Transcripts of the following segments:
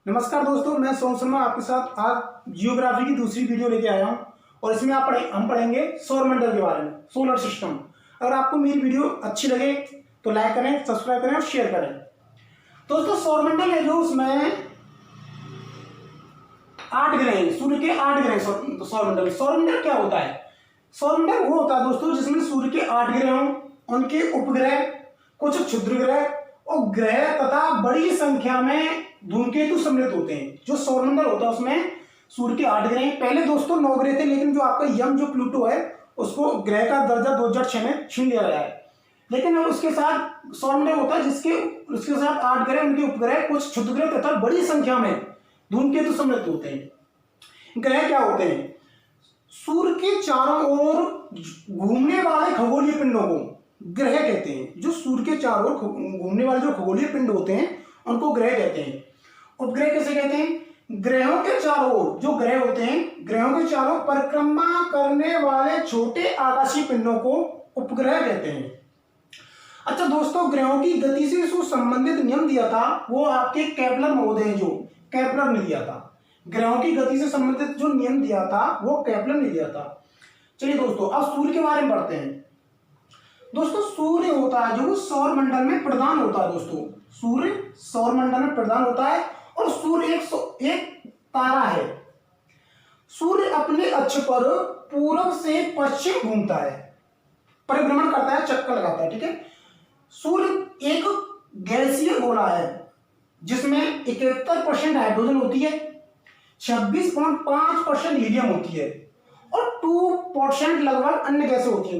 नमस्कार दोस्तों, मैं सोम शर्मा आपके साथ आज जियोग्राफी की दूसरी वीडियो लेके आया हूं और इसमें हम पढ़ेंगे सौरमंडल के बारे में, सोलर सिस्टम। अगर आपको मेरी वीडियो अच्छी लगे तो लाइक करें, सब्सक्राइब करें और शेयर करें। दोस्तों, सौरमंडल है जो उसमें 8 ग्रह हैं, सूर्य के 8 ग्रह। सौरमंडल सौरमंडल क्या होता है? सौरमंडल वो होता है दोस्तों जिसमें सूर्य के 8 ग्रह हों, उनके उपग्रह, कुछ क्षुद्र ग्रह और ग्रह तथा बड़ी संख्या में धूमकेतु सम्मिलित होते हैं। जो सौरमंडल होता है उसमें सूर्य के 8 ग्रह हैं। पहले दोस्तों 9 ग्रह थे, लेकिन जो आपका यम जो प्लूटो है उसको ग्रह का दर्जा 2006 में छीन लिया गया है। लेकिन अब उसके साथ सौरमंडल होता है उसके साथ 8 ग्रह, उनके उपग्रह, कुछ क्षुद्र ग्रह तथा बड़ी संख्या में धूमकेतु सम्मिलित होते हैं। ग्रह क्या होते हैं? सूर्य के चारों ओर घूमने वाले खगोलीय पिंडों को ग्रह कहते हैं। जो सूर्य के चारों ओर घूमने वाले जो खगोलीय पिंड होते हैं उनको ग्रह कहते हैं। उपग्रह कैसे कहते हैं? ग्रहों के चारों ओर जो ग्रह होते हैं, ग्रहों के चारों परिक्रमा करने वाले छोटे आकाशीय पिंडों को उपग्रह कहते हैं। अच्छा दोस्तों, ग्रहों की गति से जो संबंधित नियम दिया था वो आपके केपलर महोदय हैं, जो केपलर ने दिया था। ग्रहों की गति से संबंधित जो नियम दिया था वो केपलर ने दिया था। चलिए दोस्तों, अब सूर्य के बारे में पढ़ते हैं। दोस्तों, सूर्य होता है जो सौरमंडल में प्रधान होता है। दोस्तों, सूर्य सौरमंडल में प्रधान होता है और सूर्य एक तारा है। सूर्य अपने अक्ष पर पूर्व से पश्चिम घूमता है, परिभ्रमण करता है, चक्कर लगाता है। ठीक है। सूर्य एक गैसीय गोला है जिसमें 71% हाइड्रोजन होती है, 26.5% हीलियम होती है और 2% लगभग अन्य गैसें होती हैं।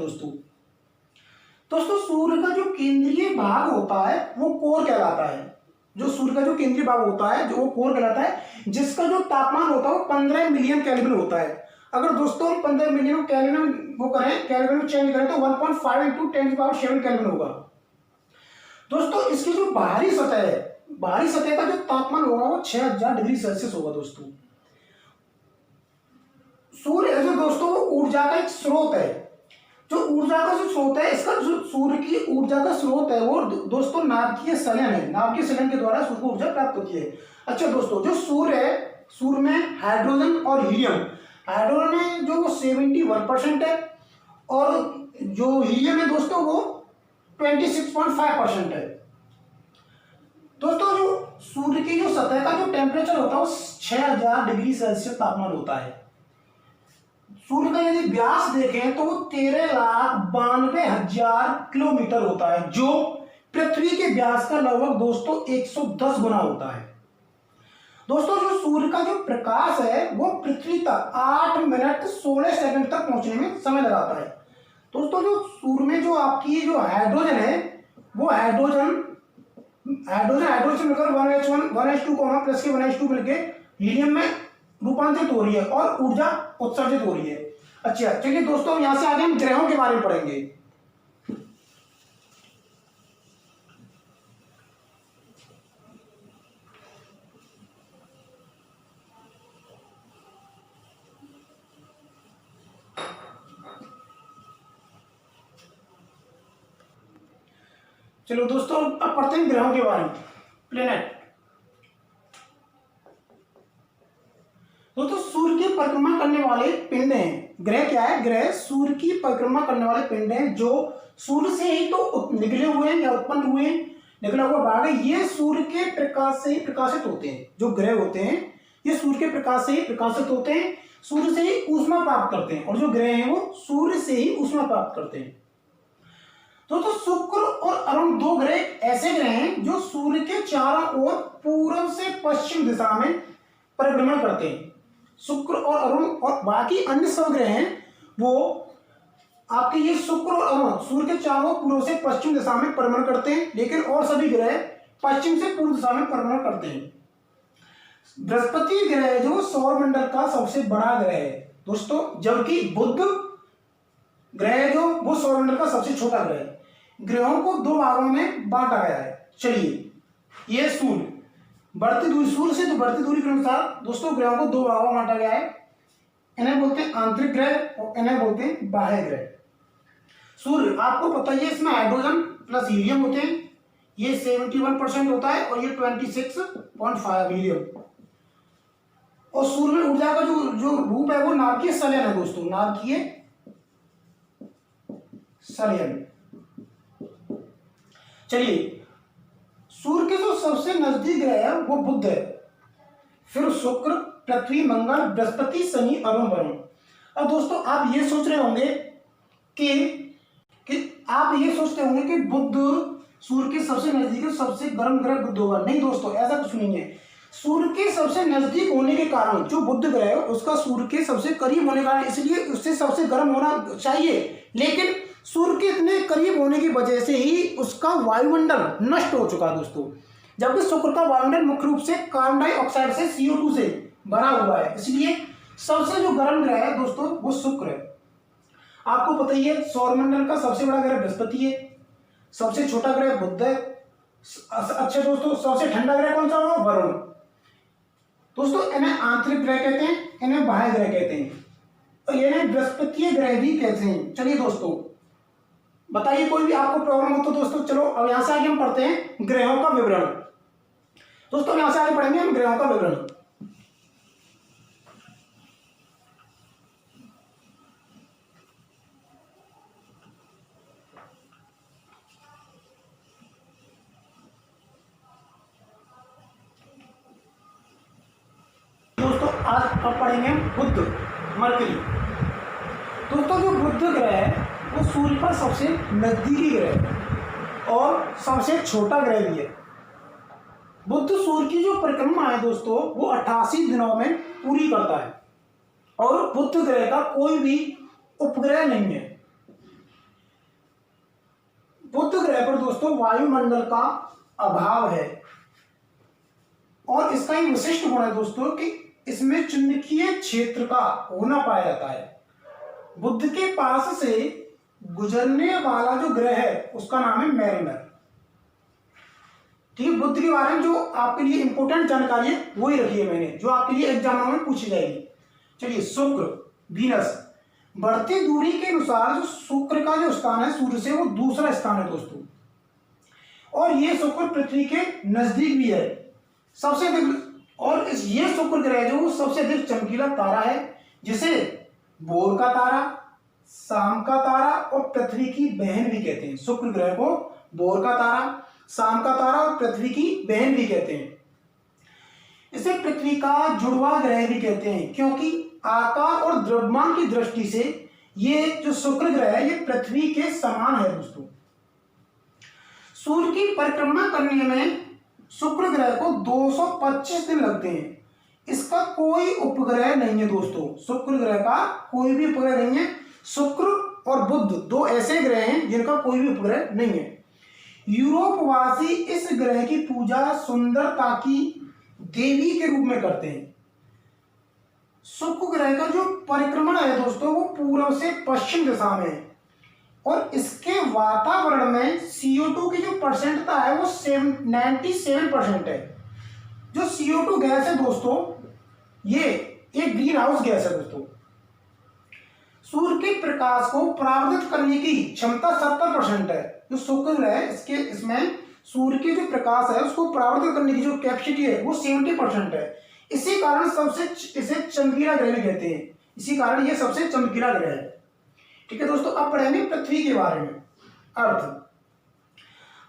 दोस्तों, सूर्य का जो केंद्रीय भाग होता है वो कोर कहलाता है। जो सूर्य का जो केंद्रीय भाग होता है जो वो कोर कहलाता है, जिसका जो तापमान होता है वो 15 मिलियन केल्विन होता है। अगर दोस्तों 15 मिलियन केल्विन वो करें, केल्विन में चेंज करें तो 1.5 × 10⁷ केल्विन होगा। दोस्तों, इसकी जो बाहरी सतह है, बाहरी सतह का जो तापमान होगा वो 6000 डिग्री सेल्सियस होगा। दोस्तों, सूर्य जो दोस्तों ऊर्जा का एक स्रोत है। जो ऊर्जा का जो स्रोत है, इसका जो सूर्य की ऊर्जा का स्रोत है वो दोस्तों नाभिकीय संलयन है। नाभिकीय संलयन के द्वारा सूर्य को ऊर्जा प्राप्त होती है। अच्छा दोस्तों, जो सूर्य है, सूर्य में हाइड्रोजन और हीलियम, हाइड्रोजन है जो 71% है और जो हीलियम है दोस्तों वो 26.5% है। दोस्तों, जो सूर्य की जो सतह का जो टेम्परेचर होता है वो 6000 डिग्री सेल्सियस तापमान होता है। सूर्य का यदि व्यास देखें तो वो 13,92,000 किलोमीटर होता है, जो पृथ्वी के व्यास का लगभग दोस्तों 110 गुना होता है। दोस्तों, जो सूर्य का जो प्रकाश है वो पृथ्वी तक 8 मिनट 16 सेकंड तक पहुंचने में समय लगाता है। दोस्तों, जो सूर्य में जो आपकी जो हाइड्रोजन है वो हाइड्रोजन मिलकर 1H1 1H2 प्लस के 1H2 मिलकर हीलियम में रूपांतरित हो रही है और ऊर्जा उत्सर्जित हो रही है। अच्छा, चलिए दोस्तों, यहां से आगे हम ग्रहों के बारे में पढ़ेंगे। चलो दोस्तों, अब पढ़ते हैं ग्रहों के बारे में। प्लेनेट। दोस्तों, सूर्य की परिक्रमा करने वाले पिंड हैं। ग्रह क्या है? ग्रह सूर्य की परिक्रमा करने वाले पिंड हैं जो सूर्य से ही तो निकले हुए हैं या उत्पन्न हुए हैं, निकला हुआ भाग है। ये सूर्य के प्रकाश से ही प्रकाशित होते हैं। जो ग्रह होते हैं ये सूर्य के प्रकाश से ही प्रकाशित होते हैं, सूर्य से ही ऊष्मा प्राप्त करते हैं और जो ग्रह हैं वो सूर्य से ही ऊष्मा प्राप्त करते हैं। दोस्तों, शुक्र और अरुण 2 ग्रह ऐसे ग्रह हैं जो सूर्य के चारों ओर पूर्व से पश्चिम दिशा में परिभ्रमण करते हैं। शुक्र और अरुण और बाकी अन्य सब ग्रह हैं वो आपके ये शुक्र और अरुण सूर्य के चारों पूर्व से पश्चिम दिशा में परिभ्रमण करते हैं, लेकिन और सभी ग्रह पश्चिम से पूर्व दिशा में परिभ्रमण करते हैं। बृहस्पति ग्रह जो सौरमंडल का सबसे बड़ा ग्रह है दोस्तों, जबकि बुध ग्रह जो वो सौरमंडल का सबसे छोटा ग्रह है। ग्रहों को 2 भागों में बांटा गया है। चलिए, ये सूर्य बढ़ती दूरी, सूर्य से तो बढ़ती दूरी के अनुसार दोस्तों ग्रहों को 2 भागों में बांटा गया है। इन्हें बोलते हैं आंतरिक ग्रह और इन्हें बोलते हैं बाह्य ग्रह। सूर्य आपको पता ही है, इसमें हाइड्रोजन प्लस हीलियम होते हैं। ये 71% होता है और ये 26.5 हीलियम। और सूर्य में ऊर्जा का जो जो रूप है वो नाभिकीय संलयन है दोस्तों, नाभिकीय संलयन। चलिए, सूर्य के जो सबसे नजदीक ग्रह है वो बुध है, फिर शुक्र, पृथ्वी, मंगल, बृहस्पति, शनि, अरुण, वरुण। अब दोस्तों आप ये सोच रहे होंगे कि आप ये सोचते होंगे कि बुध सूर्य के सबसे नजदीक है, सबसे गर्म ग्रह बुध होगा। नहीं दोस्तों, ऐसा कुछ नहीं है। सूर्य के सबसे नजदीक होने के कारण जो बुध ग्रह है उसका सूर्य के सबसे करीब होने के कारण इसलिए उससे सबसे गर्म होना चाहिए, लेकिन सूर्य के इतने करीब होने की वजह से ही उसका वायुमंडल नष्ट हो चुका है दोस्तों। जबकि शुक्र का वायुमंडल मुख्य रूप से कार्बन डाइऑक्साइड से CO2 से भरा हुआ है, इसलिए सबसे जो गर्म ग्रह है दोस्तों वो शुक्र है। आपको पता ही है सौरमंडल का सबसे बड़ा ग्रह बृहस्पति है, सबसे छोटा ग्रह बुध है। अच्छा दोस्तों, सबसे ठंडा ग्रह कौन सा होगा? वरुण। दोस्तों इन्हें आंतरिक ग्रह कहते हैं, इन्हें बाह्य ग्रह कहते हैं, और इन्हें बृहस्पतिय ग्रह भी कहते हैं। चलिए दोस्तों बताइए, कोई भी आपको प्रॉब्लम हो तो दोस्तों चलो अब यहां से आगे हम पढ़ते हैं ग्रहों का विवरण। दोस्तों यहां से आगे पढ़ेंगे हम ग्रहों का विवरण। दोस्तों आज अब पढ़ेंगे बुध, मरकरी। दोस्तों जो बुध ग्रह है वो सूर्य पर सबसे नजदीकी ग्रह है और सबसे छोटा ग्रह भी है। बुध सूर्य की जो परिक्रमा है दोस्तों वो 88 दिनों में पूरी करता है और बुध ग्रह का कोई भी उपग्रह नहीं है। बुध ग्रह पर दोस्तों वायुमंडल का अभाव है और इसका एक विशिष्ट गुण है दोस्तों कि इसमें चुंबकीय क्षेत्र का होना पाया जाता है। बुध के पास से गुजरने वाला जो ग्रह है उसका नाम है मैरिनर। ठीक है, बुध के बारे में जो आपके लिए इंपॉर्टेंट जानकारी है वही रखी है मैंने, जो आपके लिए एग्जाम में पूछी जाएगी। चलिए, शुक्र, वीनस। बढ़ती दूरी के अनुसार जो शुक्र का जो स्थान है सूर्य से वो दूसरा स्थान है दोस्तों, और ये शुक्र पृथ्वी के नजदीक भी है सबसे अधिक। और ये शुक्र ग्रह जो वो सबसे अधिक चमकीला तारा है, जिसे बोर का तारा, शाम का तारा और पृथ्वी की बहन भी कहते हैं। शुक्र ग्रह को बोर का तारा, शाम का तारा और पृथ्वी की बहन भी कहते हैं। इसे पृथ्वी का जुड़वा ग्रह भी कहते हैं, क्योंकि आकार और द्रव्यमान की दृष्टि से ये जो शुक्र ग्रह है ये पृथ्वी के समान है दोस्तों। सूर्य की परिक्रमा करने में शुक्र ग्रह को 225 दिन लगते हैं। इसका कोई उपग्रह नहीं है दोस्तों, शुक्र ग्रह का कोई भी उपग्रह नहीं है। शुक्र और बुध दो ऐसे ग्रह हैं जिनका कोई भी उपग्रह नहीं है। यूरोपवासी इस ग्रह की पूजा सुंदरता की देवी के रूप में करते हैं। शुक्र ग्रह का जो परिक्रमण है दोस्तों वो पूर्व से पश्चिम दिशा में है और इसके वातावरण में CO2 की जो परसेंटता है वो 97% है। जो CO2 गैस है दोस्तों ये एक ग्रीन हाउस गैस है दोस्तों। सूर्य के प्रकाश को परावर्तित करने की क्षमता 70% है। जो शुक्र ग्रह है इसमें सूर्य के जो प्रकाश है उसको परावर्तित करने की जो कैपेसिटी है वो 70% है। इसी कारण इसे चमकीला ग्रह भी कहते हैं, इसी कारण ये सबसे चमकीला ग्रह है। ठीक है दोस्तों, अब पढ़ेंगे पृथ्वी के बारे में। अर्थ,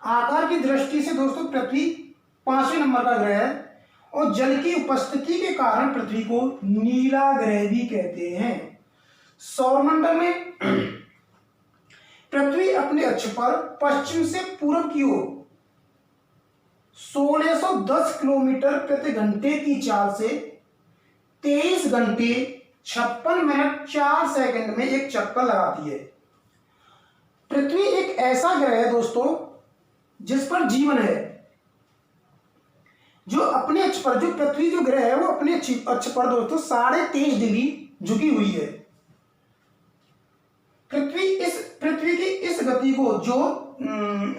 आकार की दृष्टि से दोस्तों पृथ्वी 5वें नंबर का ग्रह है और जल की उपस्थिति के कारण पृथ्वी को नीला ग्रह भी कहते हैं। सौरमंडल में पृथ्वी अपने अक्ष पर पश्चिम से पूर्व की ओर 1610 किलोमीटर प्रति घंटे की चाल से 23 घंटे 56 मिनट 4 सेकंड में एक चक्कर लगाती है। पृथ्वी एक ऐसा ग्रह है दोस्तों जिस पर जीवन है। जो अपने अक्ष पर जो पृथ्वी जो ग्रह है वो अपने अक्ष पर दोस्तों 23.5 डिग्री झुकी हुई है। पृथ्वी की इस गति को जो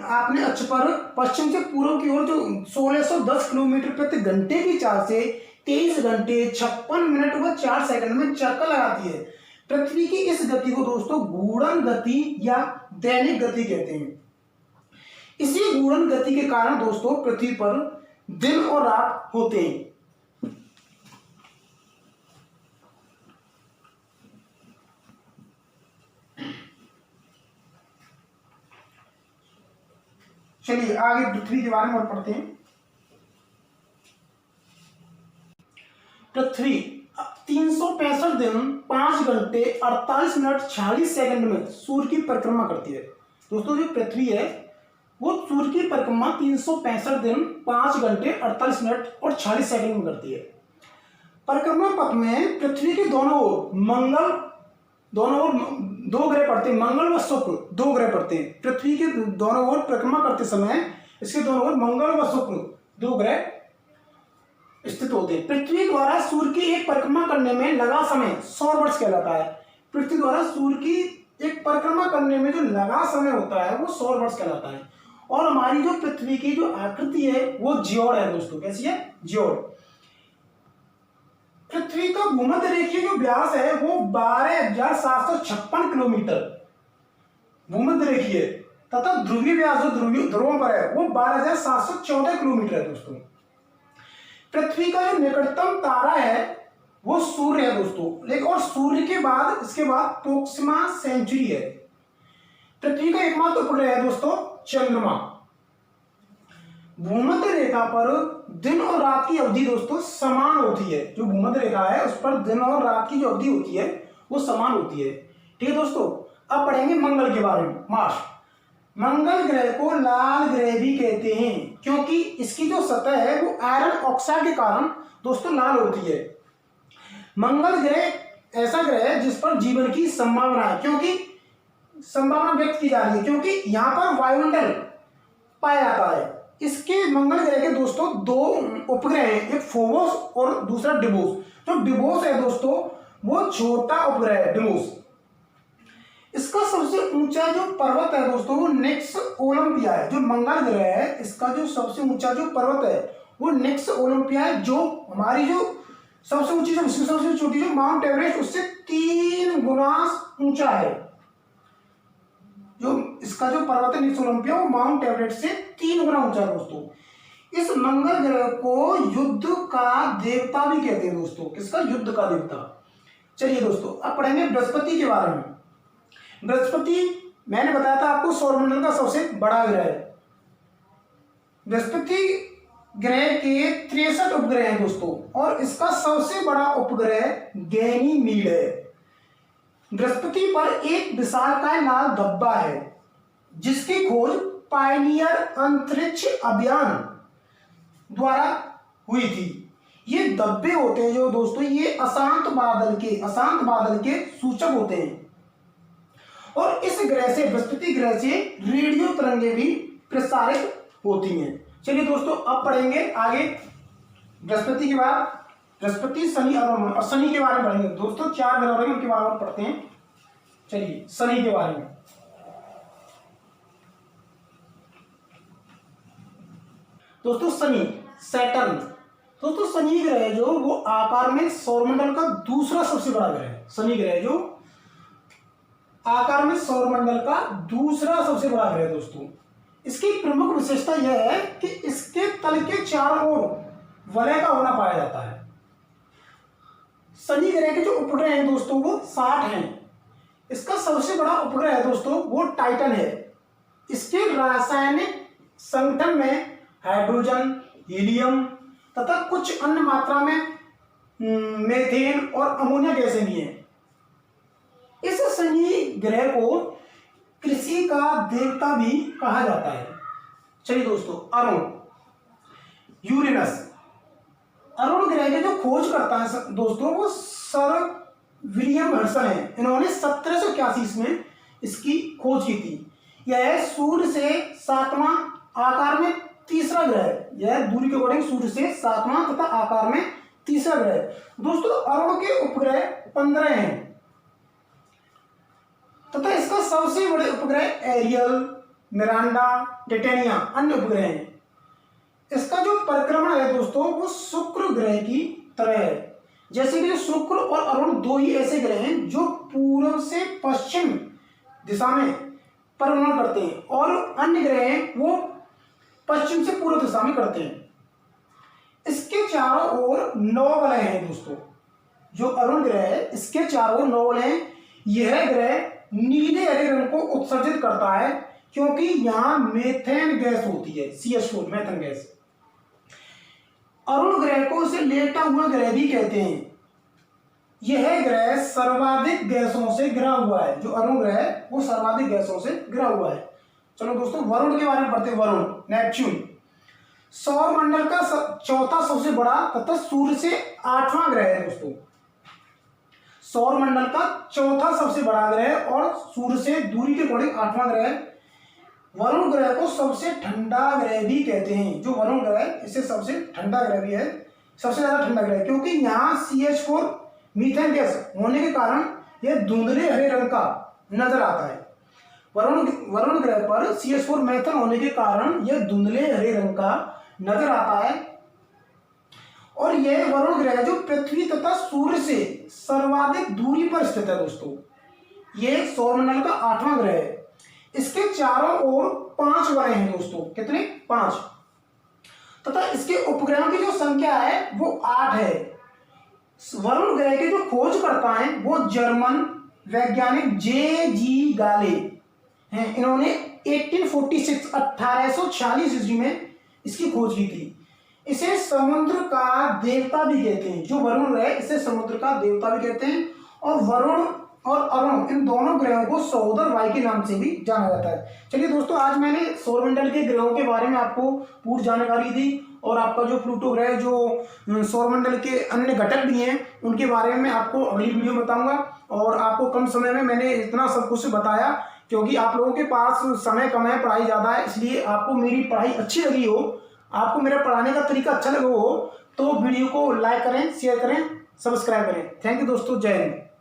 आपने अक्ष पर पश्चिम से पूर्व की ओर जो 1610 किलोमीटर प्रति घंटे की चाल से 23 घंटे 56 मिनट व 4 सेकंड में चक्कर लगाती है। पृथ्वी की इस गति को दोस्तों घूर्णन गति या दैनिक गति कहते हैं। इसी घूर्णन गति के कारण दोस्तों पृथ्वी पर दिन और रात होते हैं। चलिए आगे पृथ्वी के बारे में और पढ़ते हैं। पृथ्वी 365 दिन 5 घंटे 48 मिनट 46 सेकंड में सूर्य की परिक्रमा करती है। दोस्तों जो पृथ्वी है वो सूर्य की परिक्रमा 365 दिन 5 घंटे 48 मिनट और 46 सेकंड में करती है। परिक्रमा पथ में पृथ्वी के दोनों ओर मंगल, दोनों ओर 2 ग्रह पड़ते हैं, मंगल व शुक्र 2 ग्रह पड़ते हैं। पृथ्वी के दोनों ओर परिक्रमा करते समय इसके दोनों ओर मंगल व शुक्र 2 ग्रह स्थित होते हैं। पृथ्वी द्वारा सूर्य की एक परिक्रमा करने में लगा समय सौर वर्ष कहलाता है। पृथ्वी द्वारा सूर्य की एक परिक्रमा करने में जो लगा समय होता है वो सौर वर्ष कहलाता है। और हमारी जो पृथ्वी की जो आकृति है वो जियोड है दोस्तों। कैसी है? जियोड। पृथ्वी का भूमध्य रेखीय जो व्यास है वो 12,756 किलोमीटर भूमध्य रेखीय है तथा ध्रुवीय व्यास जो ध्रुवों पर है वो 12,714 किलोमीटर है दोस्तों। पृथ्वी का जो निकटतम तारा है वो सूर्य है दोस्तों, लेकिन और सूर्य के बाद इसके बाद प्रोक्सिमा सेंचुरी है। पृथ्वी का एकमात्र उपग्रह है दोस्तों चंद्रमा। भूमध्य रेखा पर दिन और रात की अवधि दोस्तों समान होती है। जो भूमध्य रेखा है उस पर दिन और रात की जो अवधि होती है वो समान होती है। ठीक है दोस्तों। अब पढ़ेंगे मंगल के बारे में। मार्स। मंगल ग्रह को लाल ग्रह भी कहते हैं क्योंकि इसकी जो सतह है वो आयरन ऑक्साइड के कारण दोस्तों लाल होती है। मंगल ग्रह ऐसा ग्रह है जिस पर जीवन की संभावना है, क्योंकि संभावना व्यक्त की जा रही है क्योंकि यहाँ पर वायुमंडल पाया जाता है। इसके मंगल ग्रह के दोस्तों 2 उपग्रह हैं, एक फोबोस और दूसरा डिमोस। जो डिमोस है दोस्तों वो छोटा उपग्रह है डिमोस। इसका सबसे ऊंचा जो पर्वत है दोस्तों वो नेक्स ओलंपिया है। जो मंगल ग्रह है इसका जो सबसे ऊंचा जो पर्वत है वो नेक्स ओलंपिया है, जो हमारी जो सबसे ऊंची जो सबसे छोटी जो माउंट एवरेस्ट उससे 3 गुना ऊंचा है। जो इसका जो पर्वत है नेक्स ओलंपिया वो माउंट एवरेस्ट से 3 गुना ऊंचा है दोस्तों। इस मंगल ग्रह को युद्ध का देवता भी कहते हैं दोस्तों। किसका? युद्ध का देवता। चलिए दोस्तों अब पढ़ेंगे बृहस्पति के बारे में। बृहस्पति मैंने बताया था आपको सौरमंडल का सबसे बड़ा ग्रह है। बृहस्पति ग्रह के 63 उपग्रह हैं दोस्तों और इसका सबसे बड़ा उपग्रह गैनीमीड है। बृहस्पति पर एक विशालकाय लाल धब्बा है जिसकी खोज पायनियर अंतरिक्ष अभियान द्वारा हुई थी। ये धब्बे होते हैं जो दोस्तों ये अशांत बादल के सूचक होते हैं और इस ग्रह से बृहस्पति ग्रह से रेडियो तरंगें भी प्रसारित होती हैं। चलिए दोस्तों अब पढ़ेंगे आगे बृहस्पति के बाद बृहस्पति, शनि और शनि के बारे में पढ़ेंगे दोस्तों। 4 ग्रह हैं उनके बारे में पढ़ते हैं। चलिए शनि के बारे में। दोस्तों शनि, सैटर्न। दोस्तों शनि ग्रह जो वो आकार में सौरमंडल का दूसरा सबसे बड़ा ग्रह है। शनि ग्रह जो आकार में सौरमंडल का दूसरा सबसे बड़ा ग्रह है दोस्तों। इसकी प्रमुख विशेषता यह है कि इसके तल के चारों ओर वलय का होना पाया जाता है। शनि ग्रह के जो उपग्रह हैं दोस्तों वो 60 हैं। इसका सबसे बड़ा उपग्रह है दोस्तों वो टाइटन है। इसके रासायनिक संगठन में हाइड्रोजन, हीलियम तथा कुछ अन्य मात्रा में मेथेन और अमोनिया गैसें भी हैं। इस शनि ग्रह को कृषि का देवता भी कहा जाता है। चलिए दोस्तों अरुण, यूरेनस। अरुण ग्रह के जो खोज करता है दोस्तों वो सर विलियम हडसन है। इन्होंने 1781 में इसकी खोज की थी। यह सूर्य से 7वां आकार में तीसरा ग्रह है। यह दूरी के अकॉर्डिंग सूर्य से 7वां तथा आकार में तीसरा ग्रह है। दोस्तों अरुण के उपग्रह 15 हैं तथा इसका सबसे बड़े उपग्रह एरियल, मिरांडा, टिटेनिया अन्य उपग्रह हैं। इसका जो परिक्रमण है दोस्तों वो शुक्र ग्रह की तरह है। जैसे कि शुक्र और अरुण 2 ही ऐसे ग्रह हैं जो पूर्व से पश्चिम दिशा में परिभ्रमण करते हैं और अन्य ग्रह वो पश्चिम से पूर्व दिशा में करते हैं। इसके चारों ओर 9 वलय हैं दोस्तों। जो अरुण ग्रह है इसके चारों ओर 9 वलय हैं। यह ग्रह नीले हरे रंग को उत्सर्जित करता है क्योंकि यहाँ मेथेन गैस होती है, CH4 मेथेन गैस। अरुण ग्रह को इसे लेटा हुआ ग्रह भी कहते हैं। यह ग्रह सर्वाधिक गैसों से घिरा हुआ है। जो अरुण ग्रह है वो सर्वाधिक गैसों से घिरा हुआ है। चलो दोस्तों वरुण के बारे में पढ़ते हैं। वरुण नेपच्यून सौर मंडल का चौथा सबसे बड़ा तथा सूर्य से 8वां ग्रह है दोस्तों। सौर मंडल का चौथा सबसे बड़ा ग्रह और सूर्य से दूरी के अकॉर्डिंग 8वां ग्रह है। वरुण ग्रह को सबसे ठंडा ग्रह भी कहते हैं। जो वरुण ग्रह है इसे सबसे ठंडा ग्रह भी है, सबसे ज्यादा ठंडा ग्रह, क्योंकि यहाँ CH4 मीथेन गैस होने के कारण यह धुंधले हरे रंग का नजर आता है। वरुण ग्रह पर CH4 मेथेन होने के कारण यह धुंधले हरे रंग का नजर आता है। और यह वरुण ग्रह जो पृथ्वी तथा सूर्य से सर्वाधिक दूरी पर स्थित है दोस्तों। यह सौरमंडल का 8वां ग्रह है। इसके चारों ओर 5 ग्रह हैं दोस्तों। कितने? 5। तथा इसके उपग्रहों की जो संख्या है वो 8 है। वरुण ग्रह के जो खोजकर्ता हैं वो जर्मन वैज्ञानिक J.G. गाले हैं। इन्होंने 1846 ईस्वी में इसकी खोज की थी। इसे समुद्र का देवता भी कहते हैं। जो वरुण है इसे समुद्र का देवता भी कहते हैं। और वरुण और अरुण इन दोनों ग्रहों को सहोदर भाई के नाम से भी जाना जाता है। चलिए दोस्तों आज मैंने सौरमंडल के ग्रहों के बारे में आपको पूरी जानकारी दी और आपका जो प्लूटो ग्रह जो सौरमंडल के अन्य घटक भी हैं उनके बारे में आपको अगली वीडियो में बताऊंगा। और आपको कम समय में मैंने इतना सब कुछ बताया क्योंकि आप लोगों के पास समय कम है, पढ़ाई ज़्यादा है, इसलिए आपको मेरी पढ़ाई अच्छी लगी हो, आपको मेरा पढ़ाने का तरीका अच्छा लगा हो तो वीडियो को लाइक करें, शेयर करें, सब्सक्राइब करें। थैंक यू दोस्तों, जय हिंद।